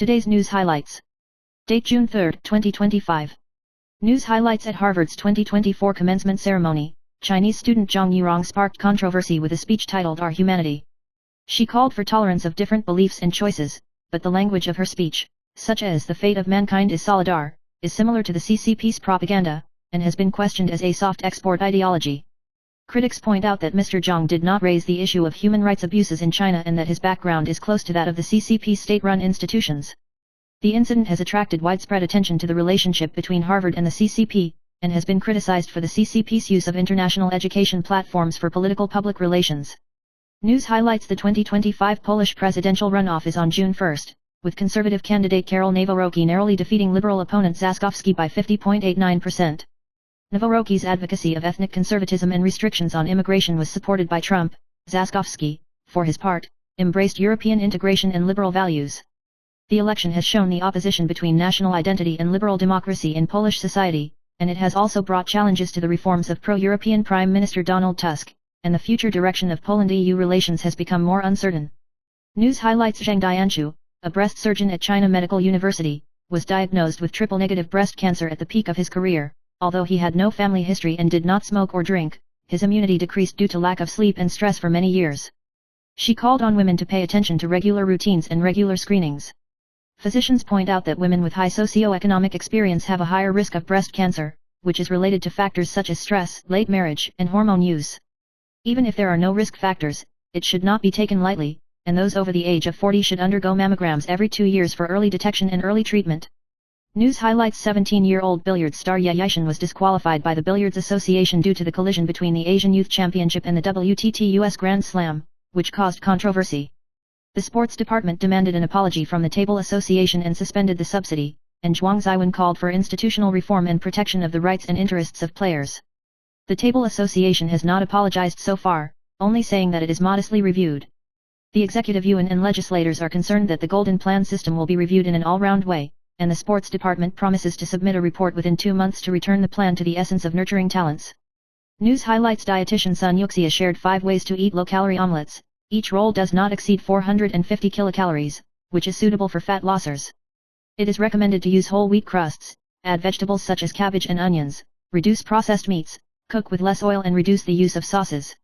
Today's news highlights. Date June 3, 2025. News highlights at Harvard's 2024 commencement ceremony. Chinese student Zhang Yurong sparked controversy with a speech titled Our Humanity. She called for tolerance of different beliefs and choices, but the language of her speech, such as the fate of mankind is solidar, is similar to the CCP's propaganda, and has been questioned as a soft export ideology. Critics point out that Mr. Zhang did not raise the issue of human rights abuses in China and that his background is close to that of the CCP's state-run institutions. The incident has attracted widespread attention to the relationship between Harvard and the CCP, and has been criticized for the CCP's use of international education platforms for political public relations. News highlights: the 2025 Polish presidential runoff is on June 1, with conservative candidate Karol Nawrocki narrowly defeating liberal opponent Trzaskowski by 50.89%. Nawrocki's advocacy of ethnic conservatism and restrictions on immigration was supported by Trump. Trzaskowski, for his part, embraced European integration and liberal values. The election has shown the opposition between national identity and liberal democracy in Polish society, and it has also brought challenges to the reforms of pro-European Prime Minister Donald Tusk, and the future direction of Poland-EU relations has become more uncertain. News highlights: Zhang Dianshu, a breast surgeon at China Medical University, was diagnosed with triple-negative breast cancer at the peak of his career. Although he had no family history and did not smoke or drink, his immunity decreased due to lack of sleep and stress for many years. She called on women to pay attention to regular routines and regular screenings. Physicians point out that women with high socioeconomic experience have a higher risk of breast cancer, which is related to factors such as stress, late marriage, and hormone use. Even if there are no risk factors, it should not be taken lightly, and those over the age of 40 should undergo mammograms every 2 years for early detection and early treatment. News highlights: 17-year-old billiards star Ye Yixin was disqualified by the Billiards Association due to the collision between the Asian Youth Championship and the WTT US Grand Slam, which caused controversy. The sports department demanded an apology from the Table Association and suspended the subsidy, and Zhuang Ziwen called for institutional reform and protection of the rights and interests of players. The Table Association has not apologized so far, only saying that it is modestly reviewed. The Executive Yuan and legislators are concerned that the Golden Plan system will be reviewed in an all-round way, and the sports department promises to submit a report within 2 months to return the plan to the essence of nurturing talents. News highlights: dietitian Sun Yuxia shared 5 ways to eat low-calorie omelets. Each roll does not exceed 450 kilocalories, which is suitable for fat lossers. It is recommended to use whole wheat crusts, add vegetables such as cabbage and onions, reduce processed meats, cook with less oil and reduce the use of sauces.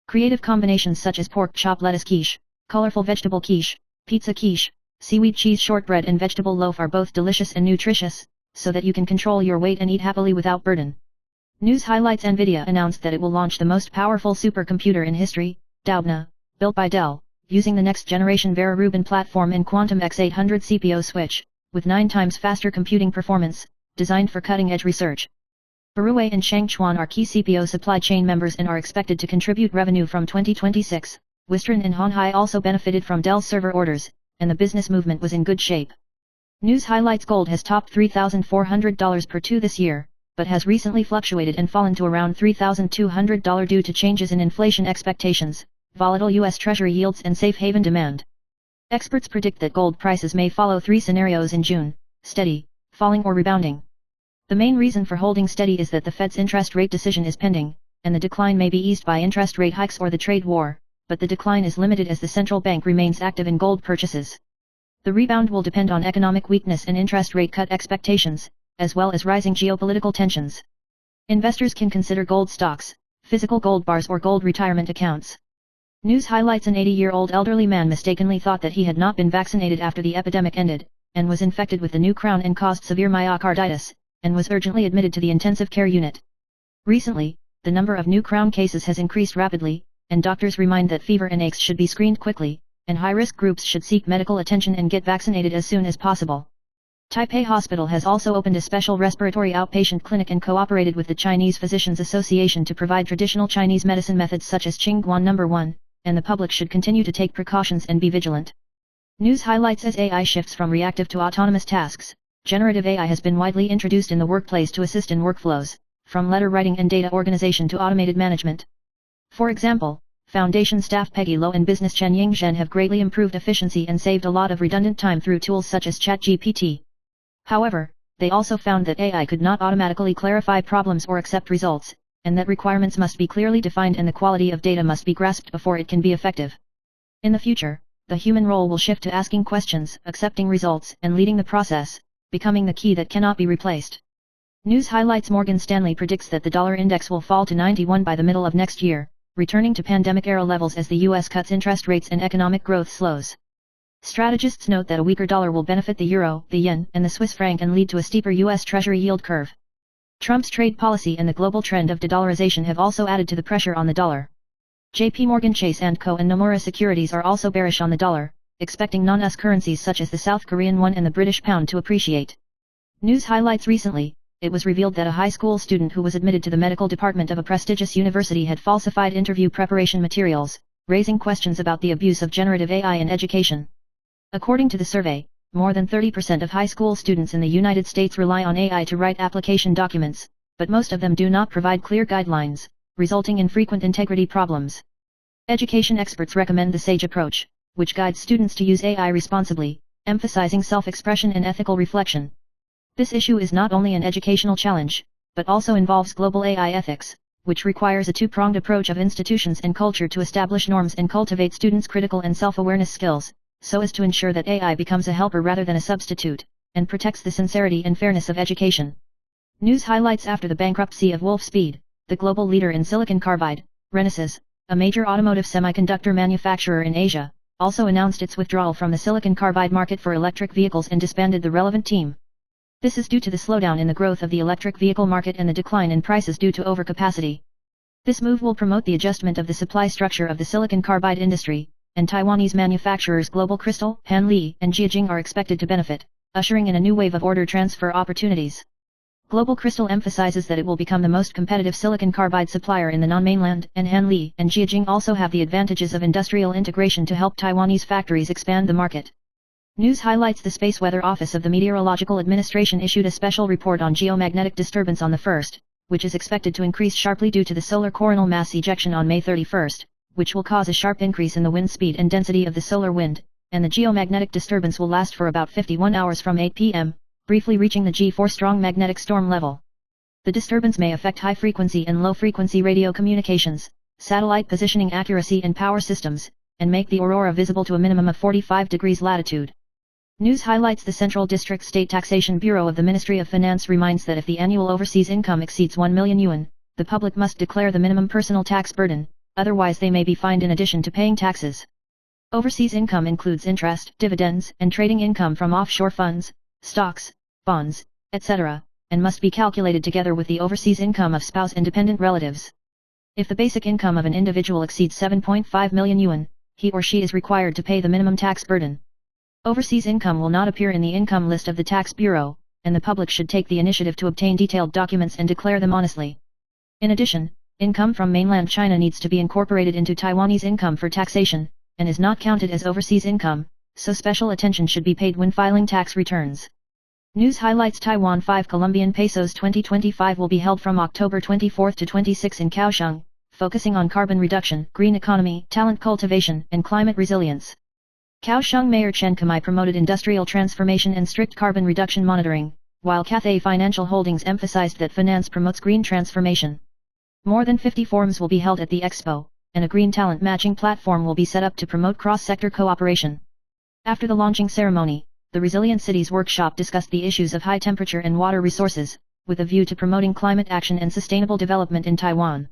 Creative combinations such as pork chop lettuce quiche, colorful vegetable quiche, pizza quiche, seaweed cheese shortbread and vegetable loaf are both delicious and nutritious, so that you can control your weight and eat happily without burden. News highlights: NVIDIA announced that it will launch the most powerful supercomputer in history, Doubna, built by Dell, using the next-generation Vera Rubin platform and Quantum X800 CPO switch, with 9 times faster computing performance, designed for cutting-edge research. Baruwei and Shangchuan are key CPO supply chain members and are expected to contribute revenue from 2026. Wistron and Honhai also benefited from Dell's server orders, and the business movement was in good shape. News highlights: gold has topped $3,400 per 2 this year, but has recently fluctuated and fallen to around $3,200 due to changes in inflation expectations, volatile U.S. Treasury yields and safe haven demand. Experts predict that gold prices may follow 3 scenarios in June: steady, falling or rebounding. The main reason for holding steady is that the Fed's interest rate decision is pending, and the decline may be eased by interest rate hikes or the trade war, but the decline is limited as the central bank remains active in gold purchases. The rebound will depend on economic weakness and interest rate cut expectations, as well as rising geopolitical tensions. Investors can consider gold stocks, physical gold bars or gold retirement accounts. News highlights: an 80-year-old elderly man mistakenly thought that he had not been vaccinated after the epidemic ended, and was infected with the new crown and caused severe myocarditis, and was urgently admitted to the intensive care unit. Recently, the number of new crown cases has increased rapidly, and doctors remind that fever and aches should be screened quickly, and high-risk groups should seek medical attention and get vaccinated as soon as possible. Taipei Hospital has also opened a special respiratory outpatient clinic and cooperated with the Chinese Physicians Association to provide traditional Chinese medicine methods such as Qingguan No. 1, and the public should continue to take precautions and be vigilant. News highlights: as AI shifts from reactive to autonomous tasks, generative AI has been widely introduced in the workplace to assist in workflows, from letter writing and data organization to automated management. For example, Foundation staff Peggy Lo and business Chen Yingzhen have greatly improved efficiency and saved a lot of redundant time through tools such as ChatGPT. However, they also found that AI could not automatically clarify problems or accept results, and that requirements must be clearly defined and the quality of data must be grasped before it can be effective. In the future, the human role will shift to asking questions, accepting results, and leading the process, becoming the key that cannot be replaced. News highlights: Morgan Stanley predicts that the dollar index will fall to 91 by the middle of next year, returning to pandemic-era levels as the US cuts interest rates and economic growth slows. Strategists note that a weaker dollar will benefit the euro, the yen, and the Swiss franc and lead to a steeper US Treasury yield curve. Trump's trade policy and the global trend of de-dollarization have also added to the pressure on the dollar. JP Morgan Chase & Co. and Nomura Securities are also bearish on the dollar, expecting non-US currencies such as the South Korean won and the British pound to appreciate. News highlights: recently, it was revealed that a high school student who was admitted to the medical department of a prestigious university had falsified interview preparation materials, raising questions about the abuse of generative AI in education. According to the survey, more than 30% of high school students in the United States rely on AI to write application documents, but most of them do not provide clear guidelines, resulting in frequent integrity problems. Education experts recommend the SAGE approach, which guides students to use AI responsibly, emphasizing self-expression and ethical reflection. This issue is not only an educational challenge, but also involves global AI ethics, which requires a two-pronged approach of institutions and culture to establish norms and cultivate students' critical and self-awareness skills, so as to ensure that AI becomes a helper rather than a substitute, and protects the sincerity and fairness of education. News highlights: after the bankruptcy of Wolfspeed, the global leader in silicon carbide, Renesas, a major automotive semiconductor manufacturer in Asia, also announced its withdrawal from the silicon carbide market for electric vehicles and disbanded the relevant team. This is due to the slowdown in the growth of the electric vehicle market and the decline in prices due to overcapacity. This move will promote the adjustment of the supply structure of the silicon carbide industry, and Taiwanese manufacturers Global Crystal, Hanli, and Jiajing are expected to benefit, ushering in a new wave of order transfer opportunities. Global Crystal emphasizes that it will become the most competitive silicon carbide supplier in the non-mainland, and Hanli and Jiajing also have the advantages of industrial integration to help Taiwanese factories expand the market. News highlights: the Space Weather Office of the Meteorological Administration issued a special report on geomagnetic disturbance on the 1st, which is expected to increase sharply due to the solar coronal mass ejection on May 31st, which will cause a sharp increase in the wind speed and density of the solar wind, and the geomagnetic disturbance will last for about 51 hours from 8 p.m., briefly reaching the G4 strong magnetic storm level. The disturbance may affect high-frequency and low-frequency radio communications, satellite positioning accuracy and power systems, and make the aurora visible to a minimum of 45 degrees latitude. News highlights: the Central District State Taxation Bureau of the Ministry of Finance reminds that if the annual overseas income exceeds 1 million yuan, the public must declare the minimum personal tax burden, otherwise they may be fined in addition to paying taxes. Overseas income includes interest, dividends, and trading income from offshore funds, stocks, bonds, etc., and must be calculated together with the overseas income of spouse and dependent relatives. If the basic income of an individual exceeds 7.5 million yuan, he or she is required to pay the minimum tax burden. Overseas income will not appear in the income list of the Tax Bureau, and the public should take the initiative to obtain detailed documents and declare them honestly. In addition, income from mainland China needs to be incorporated into Taiwanese income for taxation, and is not counted as overseas income, so special attention should be paid when filing tax returns. News highlights: Taiwan 5 Colombian Pesos 2025 will be held from October 24 to 26 in Kaohsiung, focusing on carbon reduction, green economy, talent cultivation, and climate resilience. Kaohsiung Mayor Chen Kamai promoted industrial transformation and strict carbon reduction monitoring, while Cathay Financial Holdings emphasized that finance promotes green transformation. More than 50 forums will be held at the expo, and a green talent matching platform will be set up to promote cross-sector cooperation. After the launching ceremony, the Resilient Cities Workshop discussed the issues of high temperature and water resources, with a view to promoting climate action and sustainable development in Taiwan.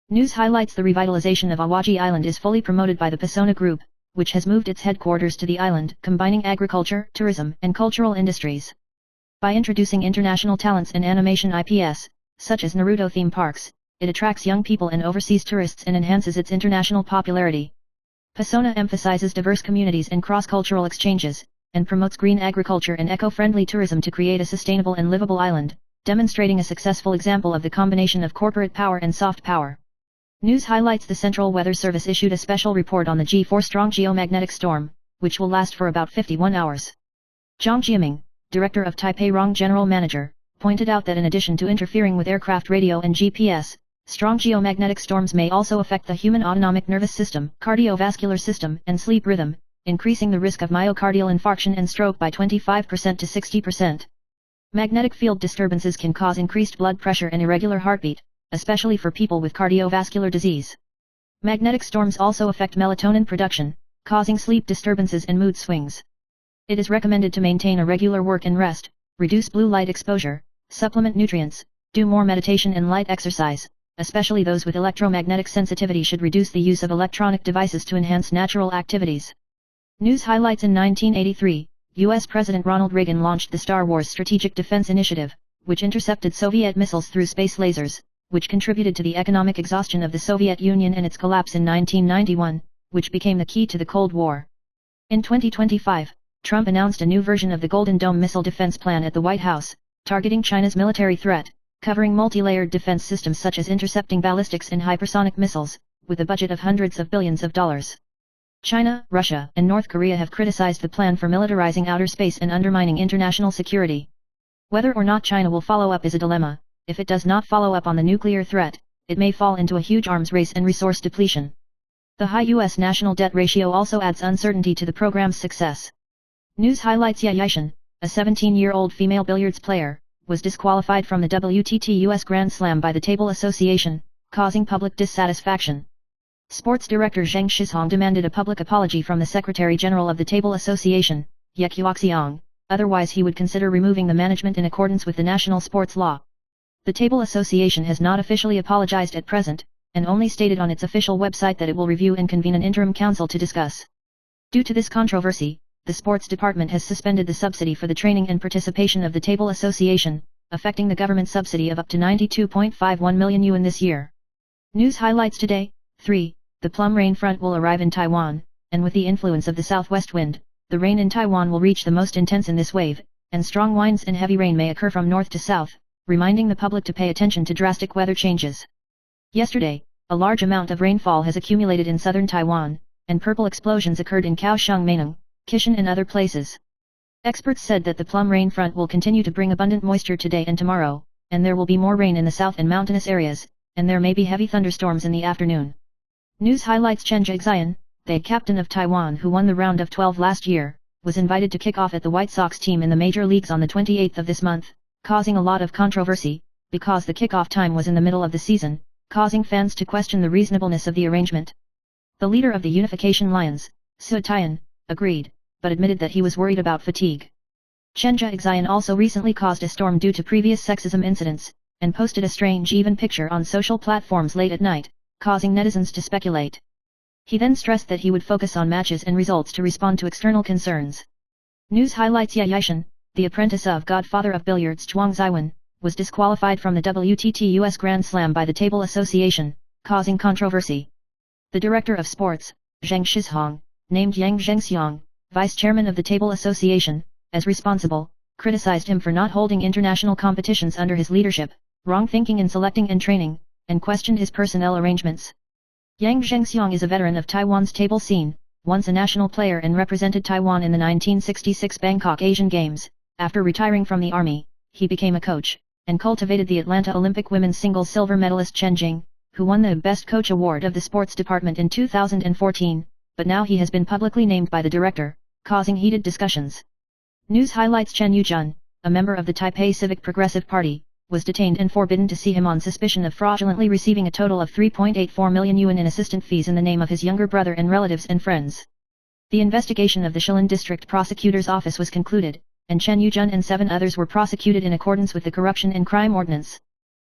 News highlights: the revitalization of Awaji Island is fully promoted by the Pasona Group, which has moved its headquarters to the island, combining agriculture, tourism, and cultural industries. By introducing international talents and animation IPs, such as Naruto theme parks, it attracts young people and overseas tourists and enhances its international popularity. Pasona emphasizes diverse communities and cross-cultural exchanges, and promotes green agriculture and eco-friendly tourism to create a sustainable and livable island, demonstrating a successful example of the combination of corporate power and soft power. News highlights: the Central Weather Service issued a special report on the G4 strong geomagnetic storm, which will last for about 51 hours. Zhang Jiaming, director of Taipei Rong General Manager, pointed out that in addition to interfering with aircraft radio and GPS, strong geomagnetic storms may also affect the human autonomic nervous system, cardiovascular system, and sleep rhythm, increasing the risk of myocardial infarction and stroke by 25% to 60%. Magnetic field disturbances can cause increased blood pressure and irregular heartbeat, especially for people with cardiovascular disease. Magnetic storms also affect melatonin production, causing sleep disturbances and mood swings. It is recommended to maintain a regular work and rest, reduce blue light exposure, supplement nutrients, do more meditation and light exercise, especially those with electromagnetic sensitivity should reduce the use of electronic devices to enhance natural activities. News highlights: in 1983, U.S. President Ronald Reagan launched the Star Wars Strategic Defense Initiative, which intercepted Soviet missiles through space lasers, which contributed to the economic exhaustion of the Soviet Union and its collapse in 1991, which became the key to the Cold War. In 2025, Trump announced a new version of the Golden Dome missile defense plan at the White House, targeting China's military threat, covering multi-layered defense systems such as intercepting ballistics and hypersonic missiles, with a budget of hundreds of billions of dollars. China, Russia, and North Korea have criticized the plan for militarizing outer space and undermining international security. Whether or not China will follow up is a dilemma. If it does not follow up on the nuclear threat, it may fall into a huge arms race and resource depletion. The high U.S. national debt ratio also adds uncertainty to the program's success. News highlights: Ye Yishan, a 17-year-old female billiards player, was disqualified from the WTT U.S. Grand Slam by the Table Association, causing public dissatisfaction. Sports director Zheng Shizhong demanded a public apology from the Secretary General of the Table Association, Ye Qiaoxiang, otherwise he would consider removing the management in accordance with the national sports law. The Table Association has not officially apologized at present, and only stated on its official website that it will review and convene an interim council to discuss. Due to this controversy, the sports department has suspended the subsidy for the training and participation of the Table Association, affecting the government subsidy of up to 92.51 million yuan this year. News highlights today: 3. The plum rain front will arrive in Taiwan, and with the influence of the southwest wind, the rain in Taiwan will reach the most intense in this wave, and strong winds and heavy rain may occur from north to south, reminding the public to pay attention to drastic weather changes. Yesterday, a large amount of rainfall has accumulated in southern Taiwan, and purple explosions occurred in Kaohsiung, Meinong, Kishan and other places. Experts said that the plum rain front will continue to bring abundant moisture today and tomorrow, and there will be more rain in the south and mountainous areas, and there may be heavy thunderstorms in the afternoon. News highlights: Chen Jixian, the captain of Taiwan who won the round of 12 last year, was invited to kick off at the White Sox team in the major leagues on the 28th of this month, causing a lot of controversy, because the kickoff time was in the middle of the season, causing fans to question the reasonableness of the arrangement. The leader of the Unification Lions, Su Tian, agreed, but admitted that he was worried about fatigue. Chen Jixian also recently caused a storm due to previous sexism incidents, and posted a strange even picture on social platforms late at night, causing netizens to speculate. He then stressed that he would focus on matches and results to respond to external concerns. News highlights: Ye Yishan, the apprentice of godfather of billiards Zhuang Ziwen, was disqualified from the WTT U.S. Grand Slam by the Table Association, causing controversy. The director of sports, Zheng Shizhong, named Yang Zhengxiang, vice chairman of the Table Association, as responsible, criticized him for not holding international competitions under his leadership, wrong thinking in selecting and training, and questioned his personnel arrangements. Yang Zhengxiang is a veteran of Taiwan's table scene, once a national player and represented Taiwan in the 1966 Bangkok Asian Games. After retiring from the army, he became a coach, and cultivated the Atlanta Olympic women's singles silver medalist Chen Jing, who won the Best Coach Award of the Sports Department in 2014, but now he has been publicly named by the director, causing heated discussions. News highlights: Chen Yujun, a member of the Taipei Civic Progressive Party, was detained and forbidden to see him on suspicion of fraudulently receiving a total of 3.84 million yuan in assistant fees in the name of his younger brother and relatives and friends. The investigation of the Shilin District Prosecutor's Office was concluded, and Chen Yujun and 7 others were prosecuted in accordance with the Corruption and Crime Ordinance.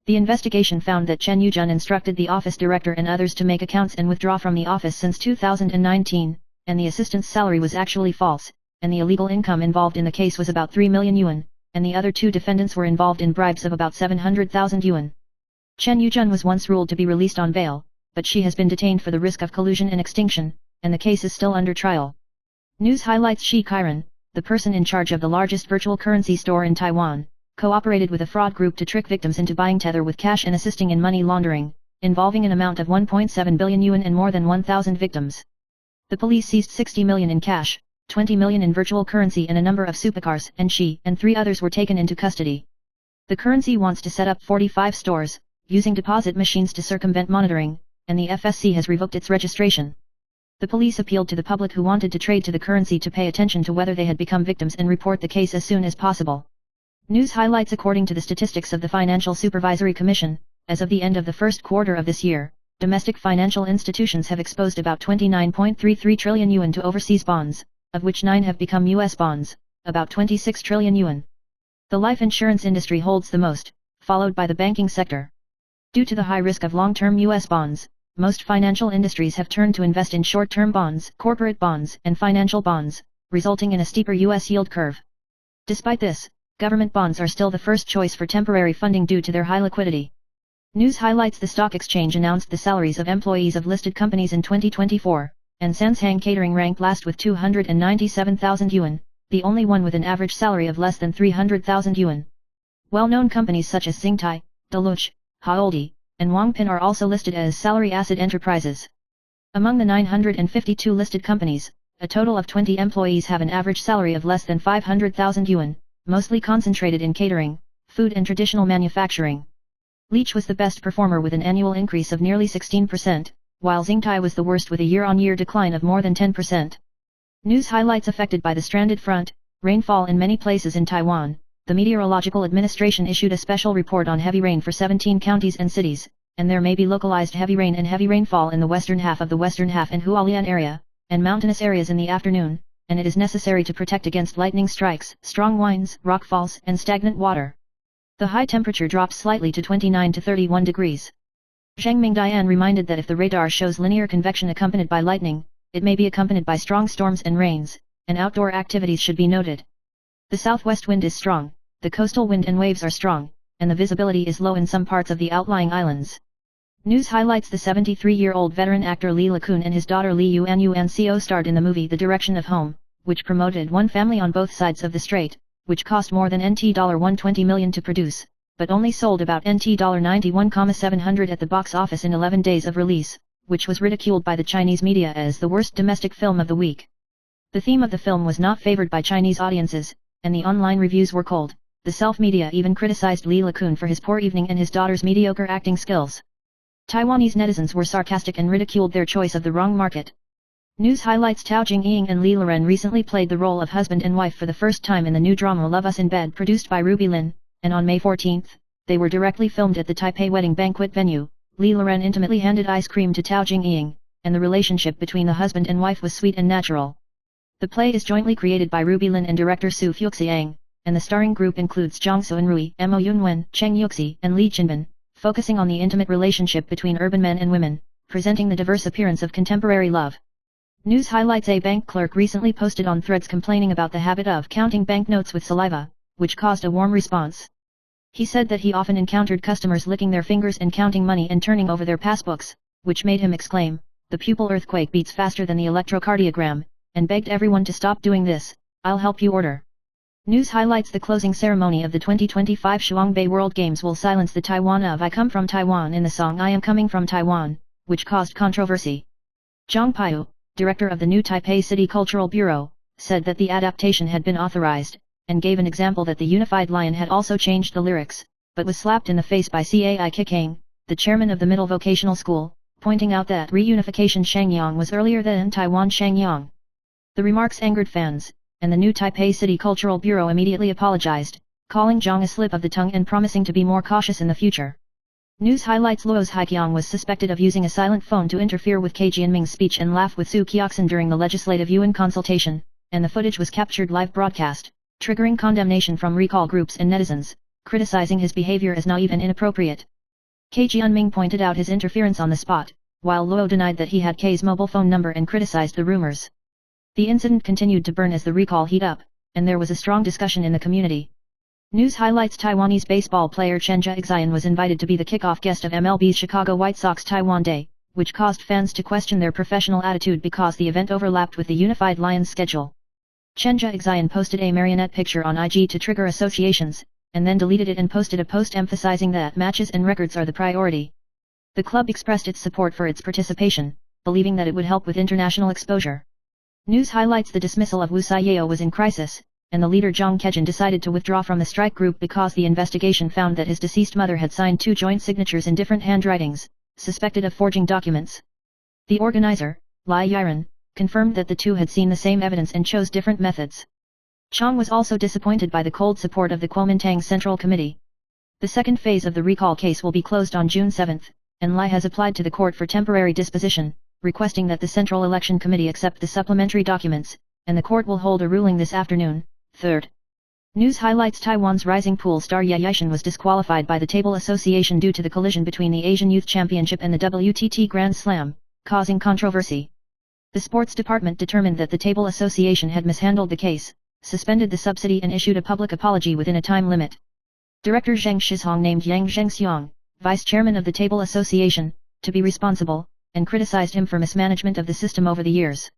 The investigation found that Chen Yujun instructed the office director and others to make accounts and withdraw from the office since 2019, and the assistant's salary was actually false, and the illegal income involved in the case was about 3 million yuan. And the other 2 defendants were involved in bribes of about 700,000 yuan. Chen Yujun was once ruled to be released on bail, but she has been detained for the risk of collusion and extinction, and the case is still under trial. News highlights: Shi Kairan, the person in charge of the largest virtual currency store in Taiwan, cooperated with a fraud group to trick victims into buying Tether with cash and assisting in money laundering, involving an amount of 1.7 billion yuan and more than 1,000 victims. The police seized 60 million in cash, 20 million in virtual currency and a number of supercars, and she and 3 others were taken into custody. The currency wants to set up 45 stores, using deposit machines to circumvent monitoring, and the FSC has revoked its registration. The police appealed to the public who wanted to trade to the currency to pay attention to whether they had become victims and report the case as soon as possible. News highlights: according to the statistics of the Financial Supervisory Commission, as of the end of the first quarter of this year, domestic financial institutions have exposed about 29.33 trillion yuan to overseas bonds, of which 9 have become US bonds, about 26 trillion yuan. The life insurance industry holds the most, followed by the banking sector. Due to the high risk of long-term US bonds, most financial industries have turned to invest in short-term bonds, corporate bonds, and financial bonds, resulting in a steeper US yield curve. Despite this, government bonds are still the first choice for temporary funding due to their high liquidity. News highlights: the stock exchange announced the salaries of employees of listed companies in 2024, and Sanshang Catering ranked last with 297,000 yuan, the only one with an average salary of less than 300,000 yuan. Well-known companies such as Xingtai, Deluche, Haoldi, and Wangpin are also listed as salary asset enterprises. Among the 952 listed companies, a total of 20 employees have an average salary of less than 500,000 yuan, mostly concentrated in catering, food and traditional manufacturing. Leach was the best performer with an annual increase of nearly 16%, while Xingtai was the worst with a year-on-year decline of more than 10%. News highlights: affected by the stranded front, rainfall in many places in Taiwan. The Meteorological Administration issued a special report on heavy rain for 17 counties and cities, and there may be localized heavy rain and heavy rainfall in the western half and Hualien area, and mountainous areas in the afternoon, and it is necessary to protect against lightning strikes, strong winds, rockfalls, and stagnant water. The high temperature drops slightly to 29 to 31 degrees. Zhang Mingdian reminded that if the radar shows linear convection accompanied by lightning, it may be accompanied by strong storms and rains, and outdoor activities should be noted. The southwest wind is strong, the coastal wind and waves are strong, and the visibility is low in some parts of the outlying islands. News highlights: the 73-year-old veteran actor Li Likun and his daughter Li Yuanco starred in the movie The Direction of Home, which promoted one family on both sides of the strait, which cost more than NT $120 million to produce, but only sold about NT $91,700 at the box office in 11 days of release, which was ridiculed by the Chinese media as the worst domestic film of the week. The theme of the film was not favored by Chinese audiences, and the online reviews were cold. The self-media even criticized Li Likun for his poor evening and his daughter's mediocre acting skills. Taiwanese netizens were sarcastic and ridiculed their choice of the wrong market. News highlights: Tao Jingying and Li Loren recently played the role of husband and wife for the first time in the new drama Love Us in Bed produced by Ruby Lin, and on May 14, they were directly filmed at the Taipei wedding banquet venue. Li Loren intimately handed ice cream to Tao Jingying, and the relationship between the husband and wife was sweet and natural. The play is jointly created by Ruby Lin and director Su Fuxiang, and the starring group includes Zhang Suanrui, Mo Yunwen, Cheng Yuxi, and Li Jinbin, focusing on the intimate relationship between urban men and women, presenting the diverse appearance of contemporary love. News highlights: a bank clerk recently posted on Threads complaining about the habit of counting banknotes with saliva, which caused a warm response. He said that he often encountered customers licking their fingers and counting money and turning over their passbooks, which made him exclaim, "The pupil earthquake beats faster than the electrocardiogram," and begged everyone to stop doing this. "I'll help you order." News highlights: the closing ceremony of the 2025 Shuangbei World Games will silence the Taiwan of "I Come From Taiwan" in the song "I Am Coming From Taiwan," which caused controversy. Zhang Paiyu, director of the new Taipei City Cultural Bureau, said that the adaptation had been authorized, and gave an example that the Unified Lion had also changed the lyrics, but was slapped in the face by Cai Kikang, the chairman of the Middle Vocational School, pointing out that reunification Shangyang was earlier than Taiwan Shangyang. The remarks angered fans, and the new Taipei City Cultural Bureau immediately apologized, calling Zhang a slip of the tongue and promising to be more cautious in the future. News highlights: Luo's Haiqiang was suspected of using a silent phone to interfere with Ke Jianming's speech and laugh with Su Qiaxin during the Legislative Yuan consultation, and the footage was captured live broadcast, triggering condemnation from recall groups and netizens, criticizing his behavior as naive and inappropriate. Ke Jianming pointed out his interference on the spot, while Luo denied that he had Ke's mobile phone number and criticized the rumors. The incident continued to burn as the recall heated up, and there was a strong discussion in the community. News highlights: Taiwanese baseball player Chen Zhixian was invited to be the kickoff guest of MLB's Chicago White Sox Taiwan Day, which caused fans to question their professional attitude because the event overlapped with the Unified Lions schedule. Chen Zhixian posted a marionette picture on IG to trigger associations, and then deleted it and posted a post emphasizing that matches and records are the priority. The club expressed its support for its participation, believing that it would help with international exposure. News highlights: the dismissal of Wu Saiyao was in crisis, and the leader Zhang Kejin decided to withdraw from the strike group because the investigation found that his deceased mother had signed 2 joint signatures in different handwritings, suspected of forging documents. The organizer, Lai Yiren, confirmed that the two had seen the same evidence and chose different methods. Chang was also disappointed by the cold support of the Kuomintang Central Committee. The second phase of the recall case will be closed on June 7, and Lai has applied to the court for temporary disposition, requesting that the Central Election Committee accept the supplementary documents, and the court will hold a ruling this afternoon. 3rd. News highlights: Taiwan's rising pool star Ye Yixin was disqualified by the Table Association due to the collision between the Asian Youth Championship and the WTT Grand Slam, causing controversy. The sports department determined that the Table Association had mishandled the case, suspended the subsidy and issued a public apology within a time limit. Director Zheng Shizhong named Yang Zhengxiang, vice chairman of the Table Association, to be responsible, and criticized him for mismanagement of the system over the years.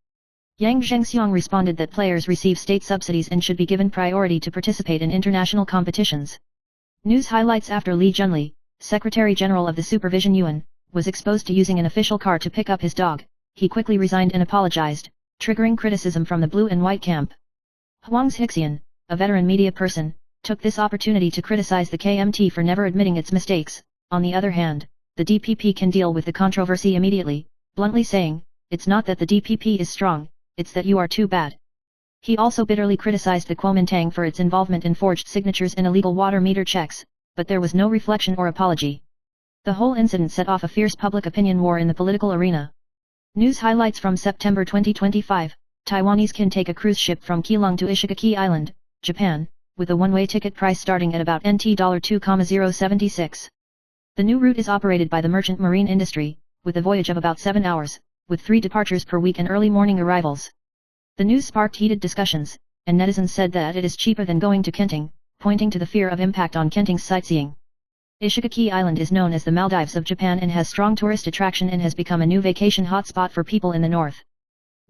Yang Zhengxiang responded that players receive state subsidies and should be given priority to participate in international competitions. News highlights: after Li Junli, Secretary General of the Supervision Yuan, was exposed to using an official car to pick up his dog, he quickly resigned and apologized, triggering criticism from the blue and white camp. Huang Xixian, a veteran media person, took this opportunity to criticize the KMT for never admitting its mistakes. On the other hand, the DPP can deal with the controversy immediately, bluntly saying, "It's not that the DPP is strong, it's that you are too bad." He also bitterly criticized the Kuomintang for its involvement in forged signatures and illegal water meter checks, but there was no reflection or apology. The whole incident set off a fierce public opinion war in the political arena. News highlights from September 2025, Taiwanese can take a cruise ship from Keelung to Ishigaki Island, Japan, with a one-way ticket price starting at about NT $2,076. The new route is operated by the merchant marine industry, with a voyage of about 7 hours, with 3 departures per week and early morning arrivals. The news sparked heated discussions, and netizens said that it is cheaper than going to Kenting, pointing to the fear of impact on Kenting's sightseeing. Ishigaki Island is known as the Maldives of Japan and has strong tourist attraction and has become a new vacation hotspot for people in the north.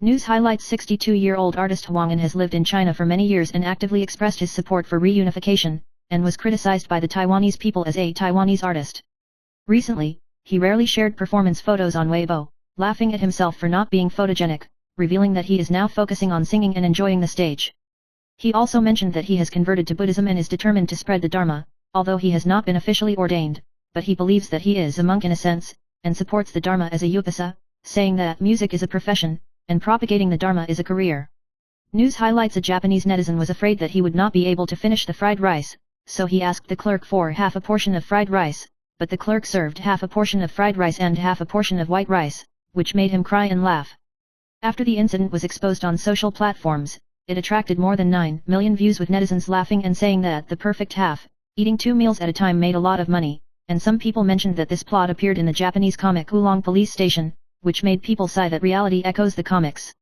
News highlights: 62-year-old artist Huang An has lived in China for many years and actively expressed his support for reunification, and was criticized by the Taiwanese people as a Taiwanese artist. Recently, he rarely shared performance photos on Weibo, laughing at himself for not being photogenic, revealing that he is now focusing on singing and enjoying the stage. He also mentioned that he has converted to Buddhism and is determined to spread the Dharma, although he has not been officially ordained, but he believes that he is a monk in a sense, and supports the Dharma as a upasa, saying that music is a profession, and propagating the Dharma is a career. News highlights: a Japanese netizen was afraid that he would not be able to finish the fried rice, so he asked the clerk for half a portion of fried rice, but the clerk served half a portion of fried rice and half a portion of white rice, which made him cry and laugh. After the incident was exposed on social platforms, it attracted more than 9 million views, with netizens laughing and saying that the perfect half, eating 2 meals at a time, made a lot of money, and some people mentioned that this plot appeared in the Japanese comic Oolong Police Station, which made people sigh that reality echoes the comics.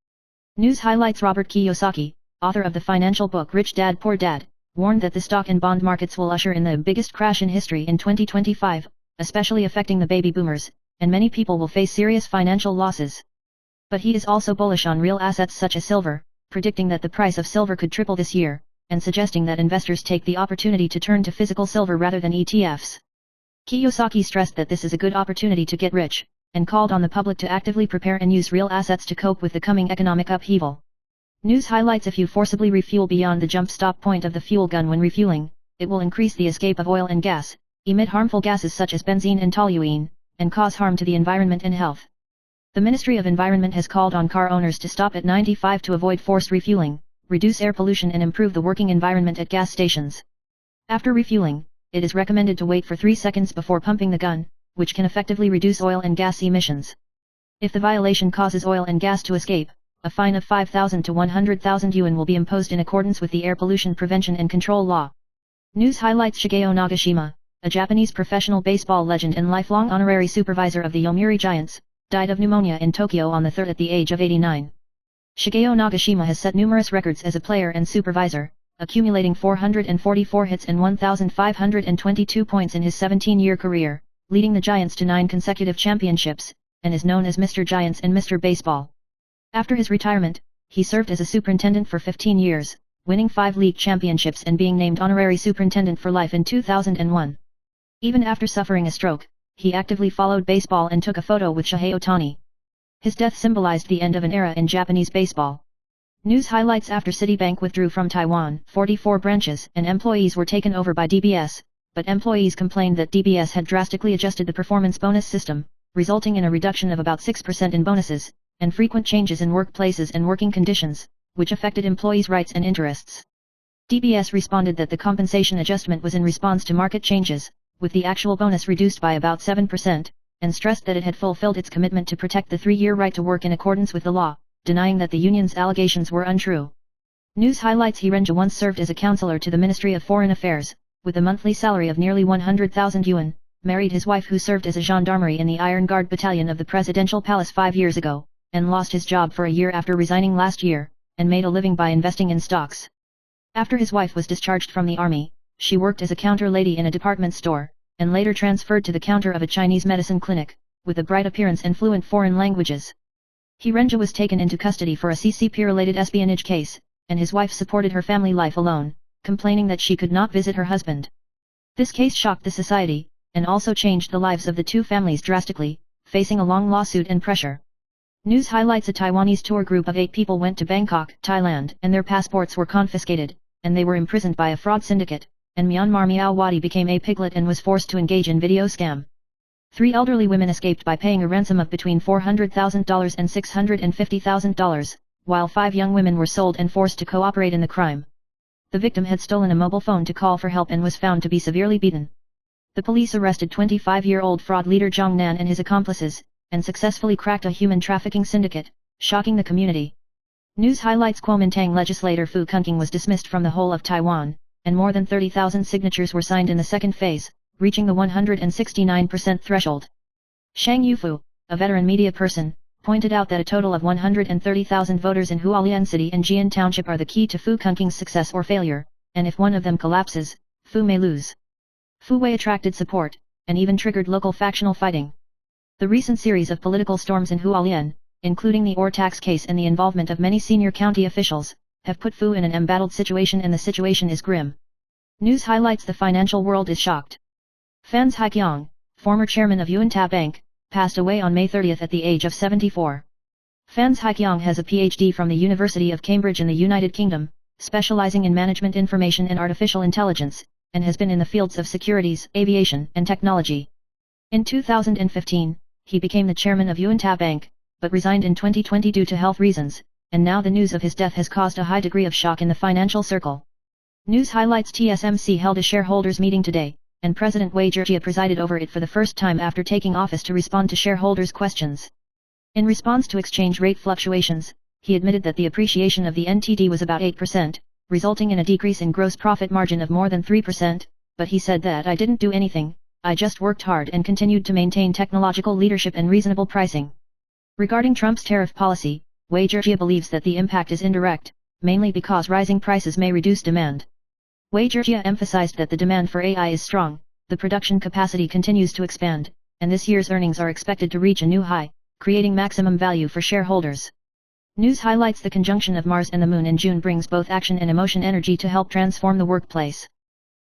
News highlights: Robert Kiyosaki, author of the financial book Rich Dad Poor Dad, warned that the stock and bond markets will usher in the biggest crash in history in 2025, especially affecting the baby boomers, and many people will face serious financial losses. But he is also bullish on real assets such as silver, predicting that the price of silver could triple this year, and suggesting that investors take the opportunity to turn to physical silver rather than ETFs. Kiyosaki stressed that this is a good opportunity to get rich, and called on the public to actively prepare and use real assets to cope with the coming economic upheaval. News highlights: if you forcibly refuel beyond the jump stop point of the fuel gun when refueling, it will increase the escape of oil and gas, emit harmful gases such as benzene and toluene, and cause harm to the environment and health. The Ministry of Environment has called on car owners to stop at 95 to avoid forced refueling, reduce air pollution and improve the working environment at gas stations. After refueling, it is recommended to wait for 3 seconds before pumping the gun, which can effectively reduce oil and gas emissions. If the violation causes oil and gas to escape, a fine of 5,000 to 100,000 yuan will be imposed in accordance with the Air Pollution Prevention and Control Law. News highlights: Shigeo Nagashima, a Japanese professional baseball legend and lifelong honorary supervisor of the Yomiuri Giants, died of pneumonia in Tokyo on the 3rd at the age of 89. Shigeo Nagashima has set numerous records as a player and supervisor, accumulating 444 hits and 1,522 points in his 17-year career, leading the Giants to 9 consecutive championships, and is known as Mr. Giants and Mr. Baseball. After his retirement, he served as a superintendent for 15 years, winning 5 league championships and being named honorary superintendent for life in 2001. Even after suffering a stroke, he actively followed baseball and took a photo with Shohei Ohtani. His death symbolized the end of an era in Japanese baseball. News highlights: after Citibank withdrew from Taiwan, 44 branches and employees were taken over by DBS, but employees complained that DBS had drastically adjusted the performance bonus system, resulting in a reduction of about 6% in bonuses, and frequent changes in workplaces and working conditions, which affected employees' rights and interests. DBS responded that the compensation adjustment was in response to market changes, with the actual bonus reduced by about 7%, and stressed that it had fulfilled its commitment to protect the 3-year right to work in accordance with the law, denying that the union's allegations were untrue. News highlights Hirenja once served as a counselor to the Ministry of Foreign Affairs, with a monthly salary of nearly 100,000 yuan, married his wife who served as a gendarmerie in the Iron Guard Battalion of the Presidential Palace 5 years ago, and lost his job for a year after resigning last year, and made a living by investing in stocks. After his wife was discharged from the army, she worked as a counter lady in a department store, and later transferred to the counter of a Chinese medicine clinic, with a bright appearance and fluent foreign languages. Hirenja was taken into custody for a CCP-related espionage case, and his wife supported her family life alone, complaining that she could not visit her husband. This case shocked the society, and also changed the lives of the two families drastically, facing a long lawsuit and pressure. News highlights a Taiwanese tour group of 8 people went to Bangkok, Thailand, and their passports were confiscated, and they were imprisoned by a fraud syndicate, and Myanmar Myawaddy became a piglet and was forced to engage in video scam. 3 elderly women escaped by paying a ransom of between $400,000 and $650,000, while 5 young women were sold and forced to cooperate in the crime. The victim had stolen a mobile phone to call for help and was found to be severely beaten. The police arrested 25-year-old fraud leader Zhang Nan and his accomplices, and successfully cracked a human trafficking syndicate, shocking the community. News highlights Kuomintang legislator Fu Kunking was dismissed from the whole of Taiwan, and more than 30,000 signatures were signed in the second phase, reaching the 169% threshold. Shang Yufu, a veteran media person, pointed out that a total of 130,000 voters in Hualien City and Jian Township are the key to Fu Kunking's success or failure, and if one of them collapses, Fu may lose. Fu Wei attracted support, and even triggered local factional fighting. The recent series of political storms in Hualien, including the ore tax case and the involvement of many senior county officials, have put Fu in an embattled situation, and the situation is grim. News highlights the financial world is shocked. Fans Haiqiang, former chairman of Yuanta Bank, passed away on May 30 at the age of 74. Fans Haiqiang has a PhD from the University of Cambridge in the United Kingdom, specializing in management information and artificial intelligence, and has been in the fields of securities, aviation, and technology. In 2015, he became the chairman of Yuanta Bank, but resigned in 2020 due to health reasons, and now the news of his death has caused a high degree of shock in the financial circle. News highlights TSMC held a shareholders meeting today, and President Wei Zhijia presided over it for the first time after taking office to respond to shareholders' questions. In response to exchange rate fluctuations, he admitted that the appreciation of the NTD was about 8%, resulting in a decrease in gross profit margin of more than 3%, but he said that I didn't do anything, I just worked hard and continued to maintain technological leadership and reasonable pricing. Regarding Trump's tariff policy, Wei Zhijia believes that the impact is indirect, mainly because rising prices may reduce demand. Wei Zhijia emphasized that the demand for AI is strong, the production capacity continues to expand, and this year's earnings are expected to reach a new high, creating maximum value for shareholders. News highlights the conjunction of Mars and the Moon in June brings both action and emotion energy to help transform the workplace.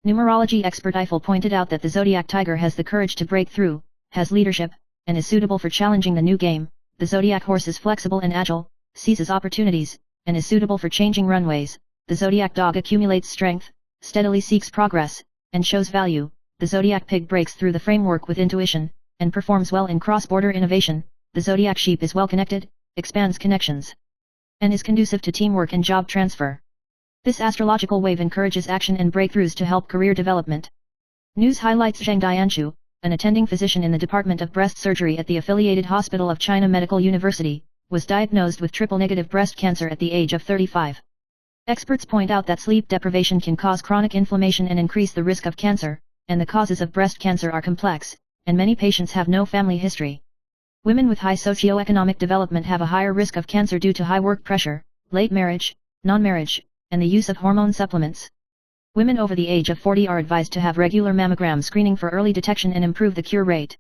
Numerology expert Eiffel pointed out that the zodiac tiger has the courage to break through, has leadership, and is suitable for challenging the new game. The zodiac horse is flexible and agile, seizes opportunities, and is suitable for changing runways. The zodiac dog accumulates strength, steadily seeks progress, and shows value. The zodiac pig breaks through the framework with intuition, and performs well in cross-border innovation. The zodiac sheep is well connected, expands connections, and is conducive to teamwork and job transfer. This astrological wave encourages action and breakthroughs to help career development. News highlights Zhang Dianshu, an attending physician in the Department of Breast Surgery at the affiliated hospital of China Medical University, was diagnosed with triple-negative breast cancer at the age of 35. Experts point out that sleep deprivation can cause chronic inflammation and increase the risk of cancer, and the causes of breast cancer are complex, and many patients have no family history. Women with high socioeconomic development have a higher risk of cancer due to high work pressure, late marriage, non-marriage, and the use of hormone supplements. Women over the age of 40 are advised to have regular mammogram screening for early detection and improve the cure rate.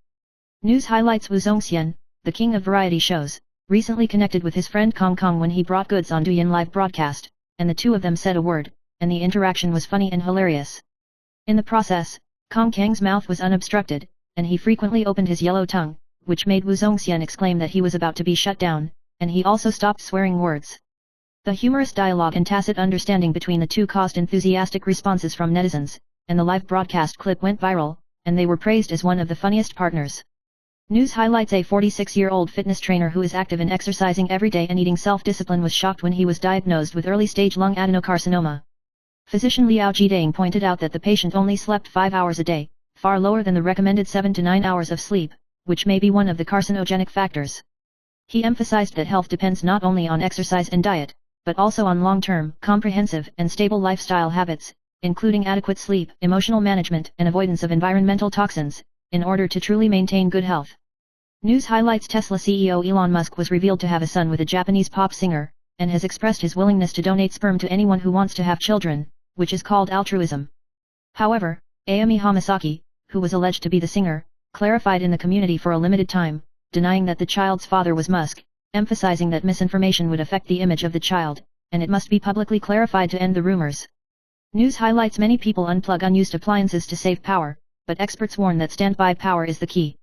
News highlights Wu Zongxian, the king of variety shows, recently connected with his friend Kong Kong when he brought goods on Douyin live broadcast, and the two of them said a word, and the interaction was funny and hilarious. In the process, Kong Kang's mouth was unobstructed, and he frequently opened his yellow tongue, which made Wu Zongxian exclaim that he was about to be shut down, and he also stopped swearing words. The humorous dialogue and tacit understanding between the two caused enthusiastic responses from netizens, and the live broadcast clip went viral, and they were praised as one of the funniest partners. News highlights a 46-year-old fitness trainer who is active in exercising every day and eating self-discipline was shocked when he was diagnosed with early-stage lung adenocarcinoma. Physician Liao Jidang pointed out that the patient only slept 5 hours a day, far lower than the recommended 7 to 9 hours of sleep, which may be one of the carcinogenic factors. He emphasized that health depends not only on exercise and diet, but also on long-term, comprehensive and stable lifestyle habits, including adequate sleep, emotional management and avoidance of environmental toxins, in order to truly maintain good health. News highlights Tesla CEO Elon Musk was revealed to have a son with a Japanese pop singer, and has expressed his willingness to donate sperm to anyone who wants to have children, which is called altruism. However, Ayumi Hamasaki, who was alleged to be the singer, clarified in the community for a limited time, denying that the child's father was Musk, emphasizing that misinformation would affect the image of the child, and it must be publicly clarified to end the rumors. News highlights many people unplug unused appliances to save power, but experts warn that standby power is the key.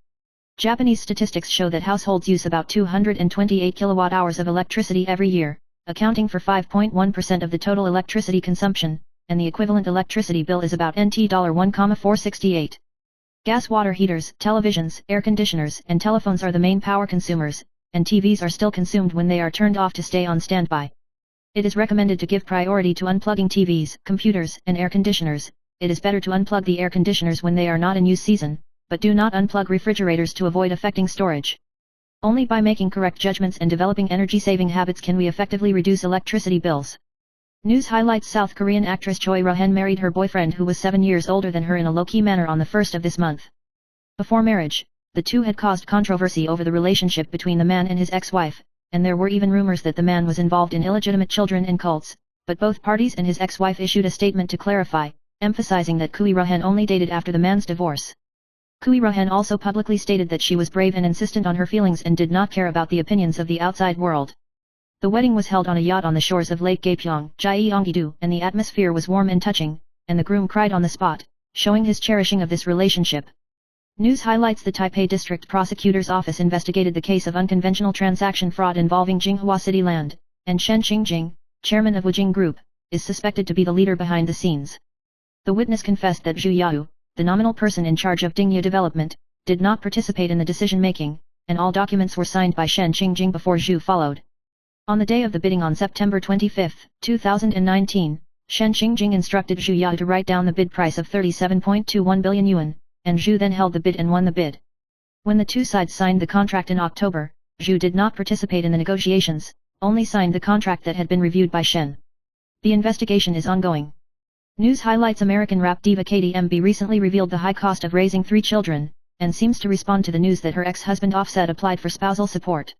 Japanese statistics show that households use about 228 kilowatt-hours of electricity every year, accounting for 5.1% of the total electricity consumption, and the equivalent electricity bill is about NT $1,468. Gas water heaters, televisions, air conditioners and telephones are the main power consumers, and TVs are still consumed when they are turned off to stay on standby. It is recommended to give priority to unplugging TVs, computers and air conditioners. It is better to unplug the air conditioners when they are not in use season, but do not unplug refrigerators to avoid affecting storage. Only by making correct judgments and developing energy-saving habits can we effectively reduce electricity bills. News highlights South Korean actress Choi Ro-hen married her boyfriend who was 7 years older than her in a low-key manner on the 1st of this month. Before marriage, the two had caused controversy over the relationship between the man and his ex-wife, and there were even rumors that the man was involved in illegitimate children and cults, but both parties and his ex-wife issued a statement to clarify, emphasizing that Choi Ro-hen only dated after the man's divorce. Choi Ro-hen also publicly stated that she was brave and insistent on her feelings and did not care about the opinions of the outside world. The wedding was held on a yacht on the shores of Lake Gapyeong, Gyeonggi-do, and the atmosphere was warm and touching, and the groom cried on the spot, showing his cherishing of this relationship. News highlights the Taipei District Prosecutor's Office investigated the case of unconventional transaction fraud involving Jinghua City Land, and Shen Qingjing, chairman of Wujing Group, is suspected to be the leader behind the scenes. The witness confessed that Zhu Yao, the nominal person in charge of Dingya Development, did not participate in the decision-making, and all documents were signed by Shen Qingjing before Zhu followed. On the day of the bidding on September 25, 2019, Shen Qingjing instructed Zhu Yao to write down the bid price of 37.21 billion yuan, and Zhu then held the bid and won the bid. When the two sides signed the contract in October, Zhu did not participate in the negotiations, only signed the contract that had been reviewed by Shen. The investigation is ongoing. News highlights American rap diva Katie MB recently revealed the high cost of raising 3 children, and seems to respond to the news that her ex-husband Offset applied for spousal support.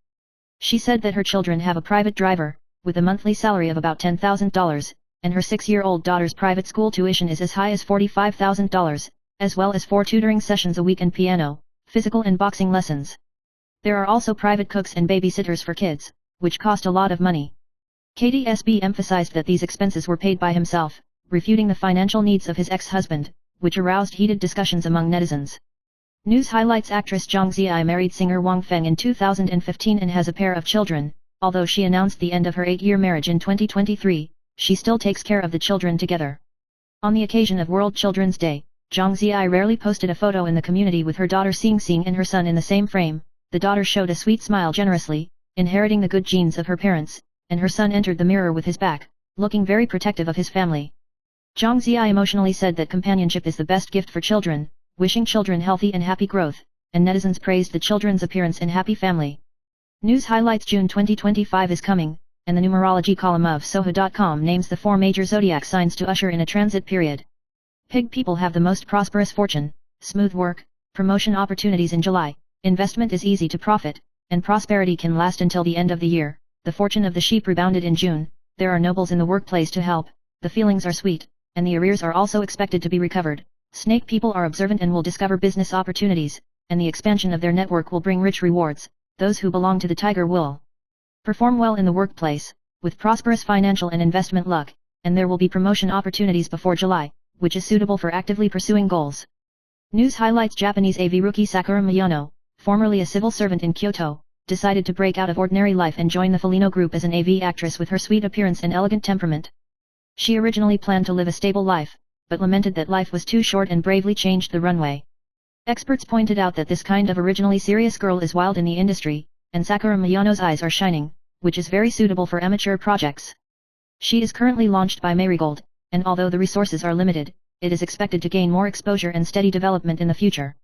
She said that her children have a private driver, with a monthly salary of about $10,000, and her 6-year-old daughter's private school tuition is as high as $45,000, as well as 4 tutoring sessions a week and piano, physical and boxing lessons. There are also private cooks and babysitters for kids, which cost a lot of money. Katie SB emphasized that these expenses were paid by himself, refuting the financial needs of his ex-husband, which aroused heated discussions among netizens. News highlights actress Zhang Ziyi married singer Wang Feng in 2015 and has a pair of children. Although she announced the end of her 8-year marriage in 2023, she still takes care of the children together. On the occasion of World Children's Day, Zhang Ziyi rarely posted a photo in the community with her daughter Xing and her son in the same frame. The daughter showed a sweet smile generously, inheriting the good genes of her parents, and her son entered the mirror with his back, looking very protective of his family. Zhang Ziyi emotionally said that companionship is the best gift for children, wishing children healthy and happy growth, and netizens praised the children's appearance and happy family. News highlights June 2025 is coming, and the numerology column of Soho.com names the 4 major zodiac signs to usher in a transit period. Pig people have the most prosperous fortune, smooth work, promotion opportunities in July, investment is easy to profit, and prosperity can last until the end of the year. The fortune of the sheep rebounded in June, there are nobles in the workplace to help, the feelings are sweet, and the arrears are also expected to be recovered. Snake people are observant and will discover business opportunities, and the expansion of their network will bring rich rewards. Those who belong to the tiger will perform well in the workplace, with prosperous financial and investment luck, and there will be promotion opportunities before July, which is suitable for actively pursuing goals. News highlights Japanese AV rookie Sakura Miyano, formerly a civil servant in Kyoto, decided to break out of ordinary life and join the Felino group as an AV actress with her sweet appearance and elegant temperament. She originally planned to live a stable life, but lamented that life was too short and bravely changed the runway. Experts pointed out that this kind of originally serious girl is wild in the industry, and Sakura Miyano's eyes are shining, which is very suitable for amateur projects. She is currently launched by Marigold, and although the resources are limited, it is expected to gain more exposure and steady development in the future.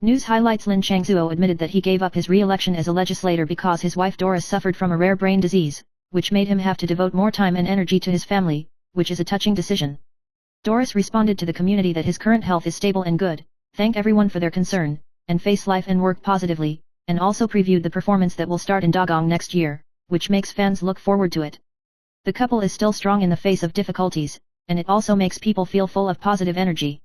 News highlights Lin Changzuo admitted that he gave up his re-election as a legislator because his wife Doris suffered from a rare brain disease, which made him have to devote more time and energy to his family, which is a touching decision. Doris responded to the community that his current health is stable and good, thanked everyone for their concern, and face life and work positively, and also previewed the performance that will start in Dagong next year, which makes fans look forward to it. The couple is still strong in the face of difficulties, and it also makes people feel full of positive energy.